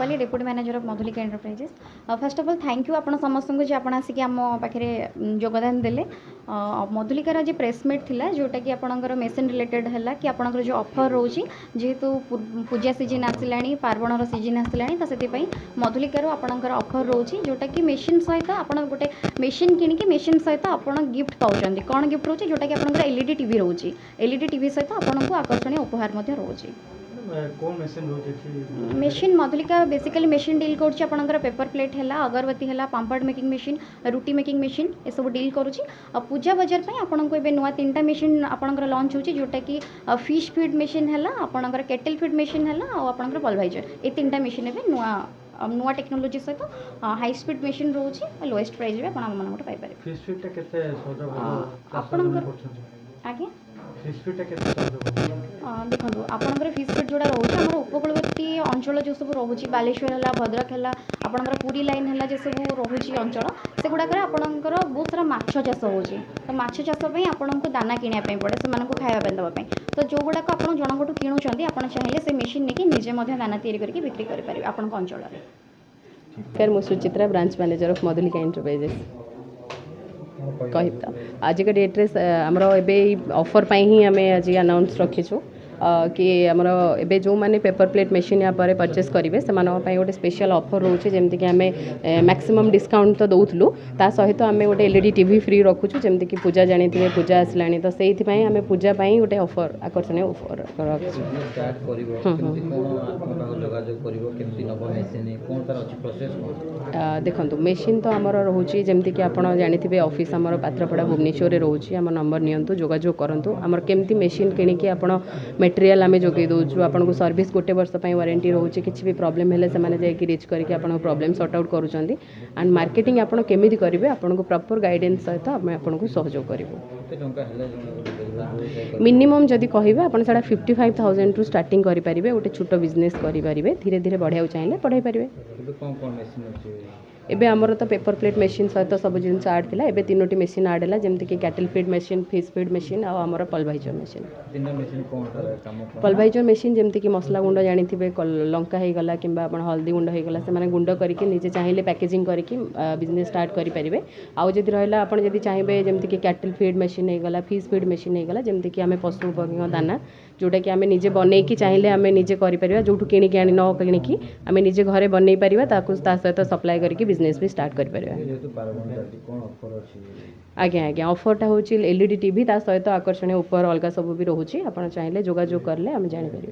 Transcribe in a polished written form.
Rupali deputy manager of Madhulika enterprises. First of all thank you आपण समस्त को जे आपण आसिक आम पाखे योगदान देले। मधुलिकार जो प्रेसमेट थिला जोटा कि आपणकर मेसीन रिलेटेड है कि आपणकर जो ऑफर रोची जेहेतु पूजा सीजन आसला पार्वणर सीजन आसला तो से मधुलिकार आपणकर ऑफर रोची जोटा कि मेसीन सहित आप गोटे मेसीन किनिकी मेसीन सहित आप गिफ्ट पाँच कौन गिफ्ट रोचे जोटा कि आपणकर एलईडी टीवी रोची एलईडी टीवी सहित आपको आकर्षणीय उपहार रोचे। कौन मशीन रोचे machine Madhulika basically machine deal करुच्ची आपणकर पेपर प्लेट है अगरबत्ती है पाम्पड़ मेकिंग मेसीन रुटी मेकिंग मेसीन ये सब डील करुच्ची। पूजा बजार पे आपन को नुआ 3टा मेसीन आपणकर लॉन्च होची जोटा कि फिश फीड मेसीन है आपणकर केटल फीड मेसीन है आपणकर पल्वाइजर ये 3टा मेसीन ए नुआ नुआ टेक्नोलोजी सहित हाई स्पीड मेसीन रोचे लोएस्ट प्राइस रे आपण मन पाई पारे। फिश फीड केते आपणकर आगे फिश फीड केते देखो आपंकर फिश फीड जोड़ा रोचे आम उपकूलवर्ती अंचल जो सब रोचे बालेश्वर है भद्रक है आपंकर पुरी लाइन है जो सब रोचे अंचल से गुड़ाक आपंकर बहुत सारा माछ चाष हो तो माछ चाष आपन को दाना किनापी पड़े से खावाई देवाई तो जो गुड़ाक आप जनकठू किणुंट आप चाहिए से मेसीन नहीं निजे दाना तैयारी करके बिक्री करेंगे आपण अंचल। मु Suchitra branch manager of Madhulika enterprises कहता आज का डेट्रे आमर एवं ऑफर ही आम आज अनाउंस रखीचु कि आमर एबे जो माने पेपर प्लेट मशीन या पर परचेस करेंगे से गोटे स्पेशल ऑफर रोचे जमती कि आम मैक्सिमम डिस्काउंट तो दौलू ता सहित आम गोटे एलईडी टीवी फ्री रखुचु जमती कि पूजा जानी पूजा आसला तो से आम पूजा गोटे ऑफर आकर्षणीय ऑफर देखो मेसीन तो आमर रोचे जमती कि आप जानी ऑफिस आमर पात्रपड़ा भुवनेश्वर रोचे आम नंबर नियंतु जोगाजोग करूँ आमर केमती मेसीन किणिकी आप मटेरियल आम जोगे दौचु आपको सर्विस गोटे वर्ष वारंटी रोचे किसी भी प्रॉब्लम है से रिच करके आप प्रॉब्लम सॉर्ट आउट करूँ एंड मार्केटिंग आप केमी करेंगे आपको प्रॉपर गाइडेंस सहित आम आपको सहयोग करूँ। मिनिमम जदि कहे आप 55,000 रु स्टार्टिंग करेंगे गोटे छोट बिजनेस करेंगे धीरे धीरे बढ़ाई चाहिए बढ़ाई पारे। एबे आमर तो पेपर प्लेट मशीन सहित सब जिन आड थी एबे 3टी मशीन आड है जमती कि cattle feed machine fish feed machine आमर पल्वाइजर मशीन पल्वाइजर मशीन जमती कि मसला गुंड जानी लंका हो गला कि हल्दी गुंड हो गला से गुंड करके निजे चाहिए पैकेजिंग करके बिजनेस स्टार्ट करेंगे। आउ जदि रहा आप चाहिए जमती कि कैटल फीड मशीन हो गला फिश फीड मशीन हो गला जमती कि आम पशु पक्षी दाना जोटा कि आम निजे बनईकी चाहिए आम निजे कर जो किणिकी आनी न किणिकी आम निजे घरे बनई पार सहित सप्लाय करके बिजनेस भी स्टार्ट कर आज्ञा आज्ञा ऑफरटा हूँ एलईडी टीवी ता सहित आकर्षणीय उपहार अलग सब भी रोचे आप चाहिए जोगाजोग करें आम जापर।